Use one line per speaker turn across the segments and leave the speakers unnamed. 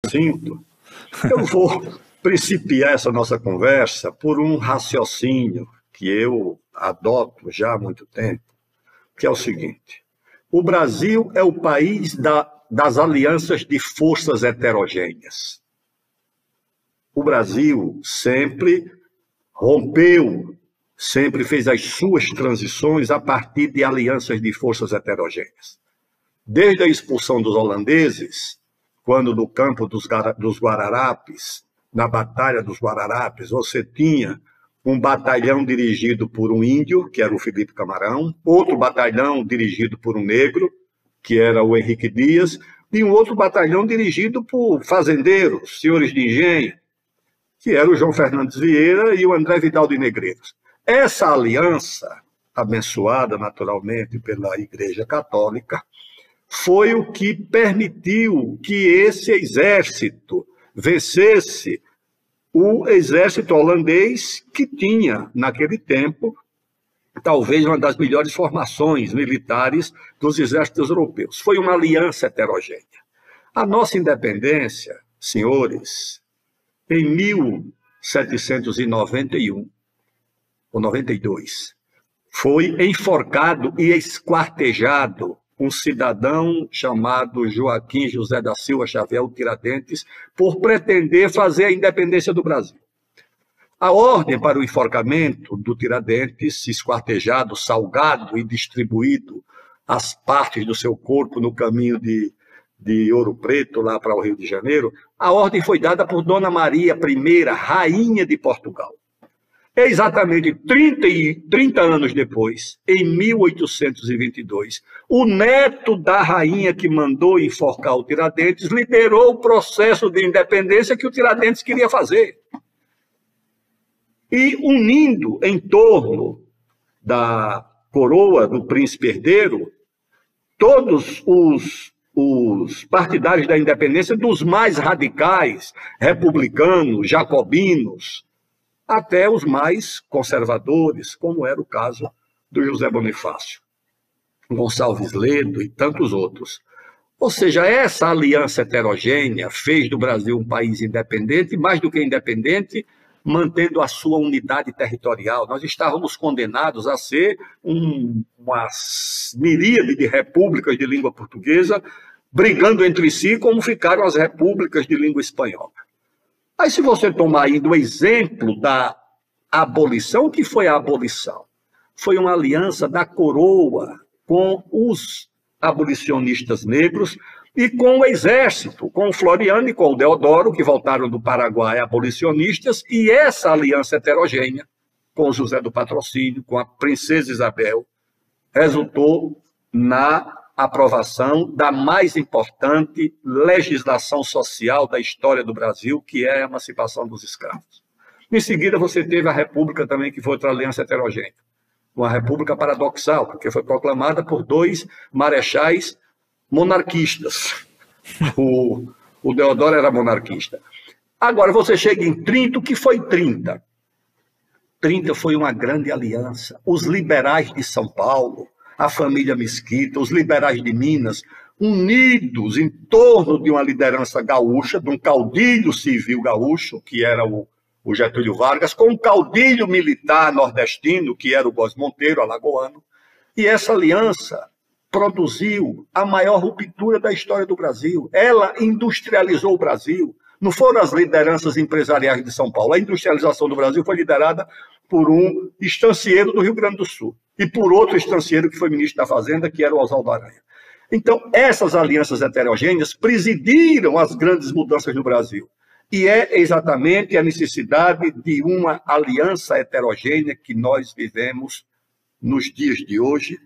sucinto, eu vou principiar essa nossa conversa por um raciocínio que eu adoto já há muito tempo, que é o seguinte: o Brasil é o país das alianças de forças heterogêneas. O Brasil sempre rompeu, sempre fez as suas transições a partir de alianças de forças heterogêneas. Desde a expulsão dos holandeses, quando no campo dos Guararapes, na Batalha dos Guararapes, você tinha um batalhão dirigido por um índio, que era o Felipe Camarão, outro batalhão dirigido por um negro, que era o Henrique Dias, e um outro batalhão dirigido por fazendeiros, senhores de engenho, que era o João Fernandes Vieira e o André Vidal de Negreiros. Essa aliança, abençoada naturalmente pela Igreja Católica, foi o que permitiu que esse exército vencesse o exército holandês, que tinha, naquele tempo, talvez uma das melhores formações militares dos exércitos europeus. Foi uma aliança heterogênea. A nossa independência, senhores, em 1791 ou 92, foi enforcado e esquartejado um cidadão chamado Joaquim José da Silva Xavier, o Tiradentes, por pretender fazer a independência do Brasil. A ordem para o enforcamento do Tiradentes, esquartejado, salgado e distribuído as partes do seu corpo no caminho de Ouro Preto, lá para o Rio de Janeiro, a ordem foi dada por Dona Maria I, rainha de Portugal. Exatamente 30 anos depois, em 1822, o neto da rainha que mandou enforcar o Tiradentes liderou o processo de independência que o Tiradentes queria fazer. E unindo em torno da coroa do príncipe herdeiro todos os partidários da independência, dos mais radicais, republicanos, jacobinos, até os mais conservadores, como era o caso do José Bonifácio, Gonçalves Ledo e tantos outros. Ou seja, essa aliança heterogênea fez do Brasil um país independente, mais do que independente, mantendo a sua unidade territorial. Nós estávamos condenados a ser uma miríade de repúblicas de língua portuguesa, brigando entre si, como ficaram as repúblicas de língua espanhola. Aí, se você tomar ainda o exemplo da abolição, o que foi a abolição? Foi uma aliança da coroa com os abolicionistas negros e com o exército, com o Floriano e com o Deodoro, que voltaram do Paraguai abolicionistas, e essa aliança heterogênea, com o José do Patrocínio, com a princesa Isabel, resultou na aprovação da mais importante legislação social da história do Brasil, que é a emancipação dos escravos. Em seguida, você teve a República também, que foi outra aliança heterogênea. Uma república paradoxal, porque foi proclamada por dois marechais monarquistas. O Deodoro era monarquista. Agora, você chega em 30, o que foi 30? 30 foi uma grande aliança. Os liberais de São Paulo, a família Mesquita, os liberais de Minas, unidos em torno de uma liderança gaúcha, de um caudilho civil gaúcho, que era o Getúlio Vargas, com um caudilho militar nordestino, que era o Góes Monteiro, alagoano. E essa aliança produziu a maior ruptura da história do Brasil. Ela industrializou o Brasil. Não foram as lideranças empresariais de São Paulo. A industrialização do Brasil foi liderada por um estancieiro do Rio Grande do Sul e por outro estancieiro que foi ministro da Fazenda, que era o Oswaldo Aranha. Então, essas alianças heterogêneas presidiram as grandes mudanças no Brasil. E é exatamente a necessidade de uma aliança heterogênea que nós vivemos nos dias de hoje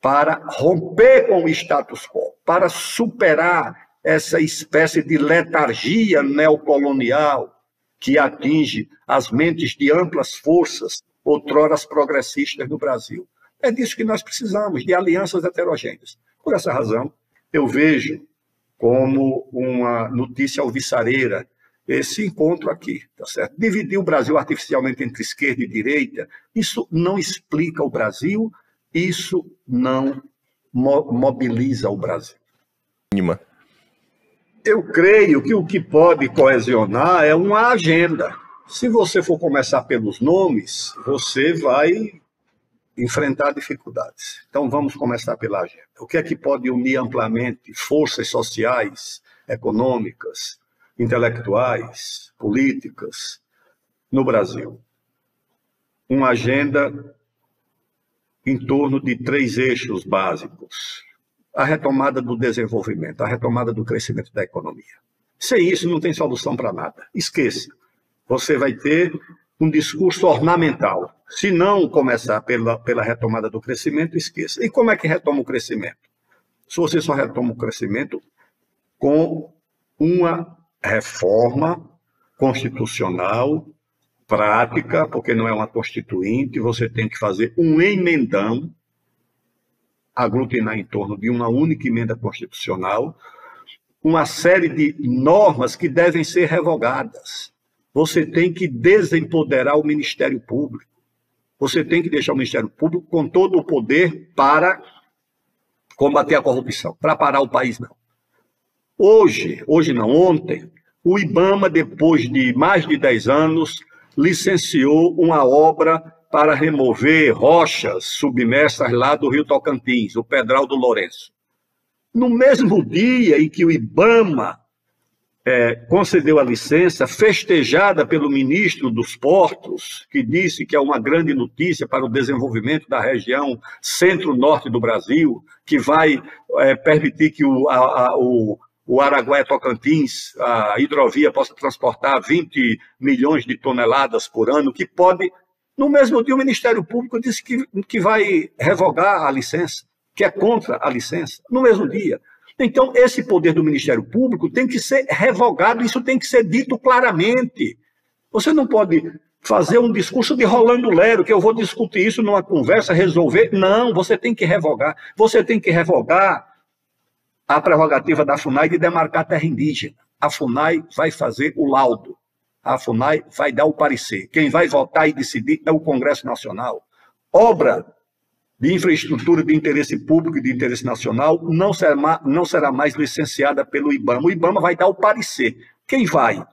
para romper com o status quo, para superar essa espécie de letargia neocolonial que atinge as mentes de amplas forças, outrora progressistas no Brasil. É disso que nós precisamos, de alianças heterogêneas. Por essa razão, eu vejo como uma notícia alvissareira esse encontro aqui, tá certo? Dividir o Brasil artificialmente entre esquerda e direita, isso não explica o Brasil, isso não mobiliza o Brasil. Eu creio que o que pode coesionar é uma agenda. Se você for começar pelos nomes, você vai enfrentar dificuldades. Então, vamos começar pela agenda. O que é que pode unir amplamente forças sociais, econômicas, intelectuais, políticas no Brasil? Uma agenda em torno de 3 eixos básicos. A retomada do desenvolvimento, a retomada do crescimento da economia. Sem isso, não tem solução para nada. Esqueça. Você vai ter um discurso ornamental. Se não começar pela retomada do crescimento, esqueça. E como é que retoma o crescimento? Se você só retoma o crescimento com uma reforma constitucional prática, porque não é uma constituinte, você tem que fazer um emendão, aglutinar em torno de uma única emenda constitucional, uma série de normas que devem ser revogadas. Você tem que desempoderar o Ministério Público. Você tem que deixar o Ministério Público com todo o poder para combater a corrupção, para parar o país, não. Hoje não, ontem, o IBAMA, depois de mais de 10 anos, licenciou uma obra para remover rochas submersas lá do Rio Tocantins, o Pedral do Lourenço. No mesmo dia em que o IBAMA concedeu a licença, festejada pelo ministro dos Portos, que disse que é uma grande notícia para o desenvolvimento da região centro-norte do Brasil, que vai permitir que o Araguaia-Tocantins, a hidrovia, possa transportar 20 milhões de toneladas por ano, que pode... No mesmo dia, o Ministério Público disse que vai revogar a licença, que é contra a licença, no mesmo dia. Então, esse poder do Ministério Público tem que ser revogado, isso tem que ser dito claramente. Você não pode fazer um discurso de Rolando Lero, que eu vou discutir isso numa conversa, resolver. Não, você tem que revogar. Você tem que revogar a prerrogativa da FUNAI de demarcar terra indígena. A FUNAI vai fazer o laudo. A FUNAI vai dar o parecer. Quem vai votar e decidir é o Congresso Nacional. Obra de infraestrutura de interesse público e de interesse nacional não será mais licenciada pelo IBAMA. O IBAMA vai dar o parecer. Quem vai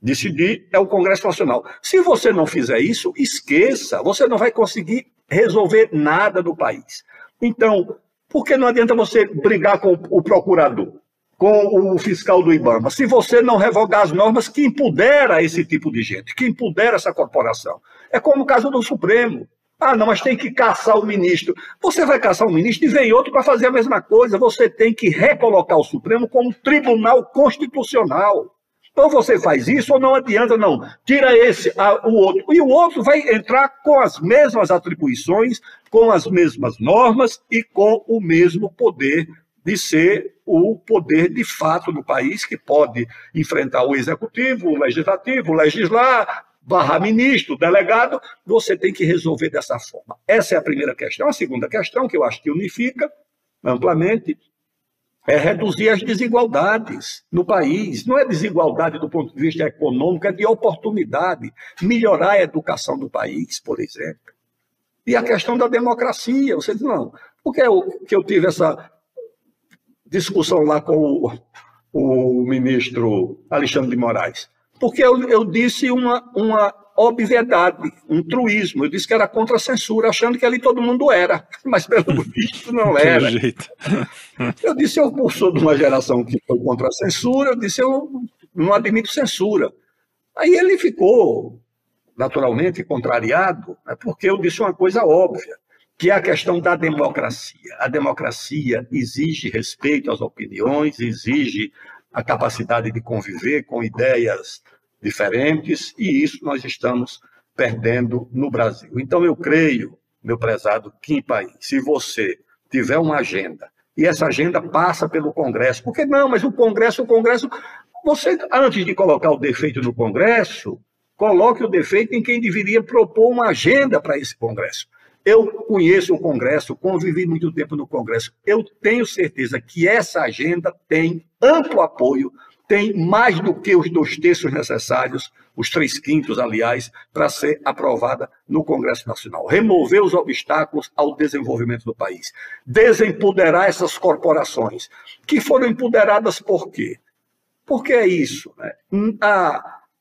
decidir é o Congresso Nacional. Se você não fizer isso, esqueça. Você não vai conseguir resolver nada do país. Então, por que não adianta você brigar com o procurador, com o fiscal do IBAMA, se você não revogar as normas que empodera esse tipo de gente, que empodera essa corporação? É como o caso do Supremo. Ah, não, mas tem que caçar o ministro. Você vai caçar o ministro e vem outro para fazer a mesma coisa. Você tem que recolocar o Supremo como tribunal constitucional. Ou você faz isso ou não adianta, não. Tira esse, o outro. E o outro vai entrar com as mesmas atribuições, com as mesmas normas e com o mesmo poder de ser o poder de fato do país, que pode enfrentar o executivo, o legislativo, legislar, barrar ministro, delegado. Você tem que resolver dessa forma. Essa é a primeira questão. A segunda questão, que eu acho que unifica amplamente, é reduzir as desigualdades no país. Não é desigualdade do ponto de vista econômico, é de oportunidade. Melhorar a educação do país, por exemplo. E a questão da democracia. Você diz, não, por que eu tive essa discussão lá com o ministro Alexandre de Moraes? Porque eu disse uma obviedade, um truísmo. Eu disse que era contra a censura, achando que ali todo mundo era, mas pelo visto não era. Eu disse, eu sou de uma geração que foi contra a censura, eu disse, eu não admito censura. Aí ele ficou, naturalmente, contrariado, porque eu disse uma coisa óbvia, que é a questão da democracia. A democracia exige respeito às opiniões, exige a capacidade de conviver com ideias diferentes, e isso nós estamos perdendo no Brasil. Então, eu creio, meu prezado Kim Paim, se você tiver uma agenda, e essa agenda passa pelo Congresso, porque não, mas o Congresso, você, antes de colocar o defeito no Congresso, coloque o defeito em quem deveria propor uma agenda para esse Congresso. Eu conheço o Congresso, convivi muito tempo no Congresso. Eu tenho certeza que essa agenda tem amplo apoio, tem mais do que os 2/3 necessários, os 3/5, aliás, para ser aprovada no Congresso Nacional. Remover os obstáculos ao desenvolvimento do país. Desempoderar essas corporações, que foram empoderadas por quê? Por que é isso? Né?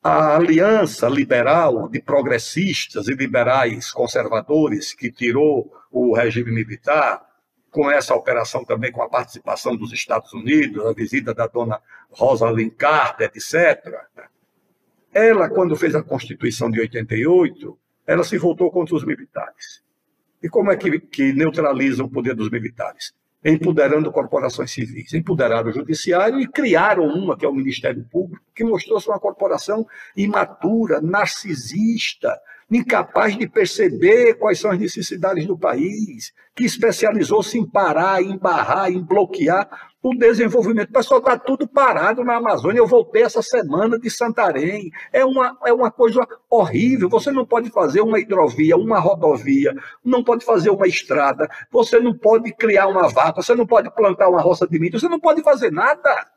A aliança liberal de progressistas e liberais conservadores que tirou o regime militar, com essa operação também com a participação dos Estados Unidos, a visita da dona Rosalind Carter, etc., ela, quando fez a Constituição de 88, ela se voltou contra os militares. E como é que neutraliza o poder dos militares? Empoderando corporações civis, empoderaram o judiciário e criaram uma, que é o Ministério Público, que mostrou-se uma corporação imatura, narcisista, incapaz de perceber quais são as necessidades do país, que especializou-se em parar, em barrar, em bloquear o desenvolvimento. O pessoal está tudo parado na Amazônia. Eu voltei essa semana de Santarém. É uma coisa horrível. Você não pode fazer uma hidrovia, uma rodovia, não pode fazer uma estrada, você não pode criar uma vaca, você não pode plantar uma roça de milho, você não pode fazer nada.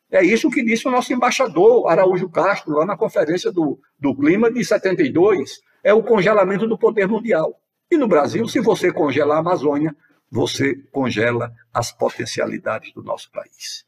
É isso que disse o nosso embaixador, Araújo Castro, lá na Conferência do Clima de 72. É o congelamento do poder mundial. E no Brasil, se você congela a Amazônia, você congela as potencialidades do nosso país.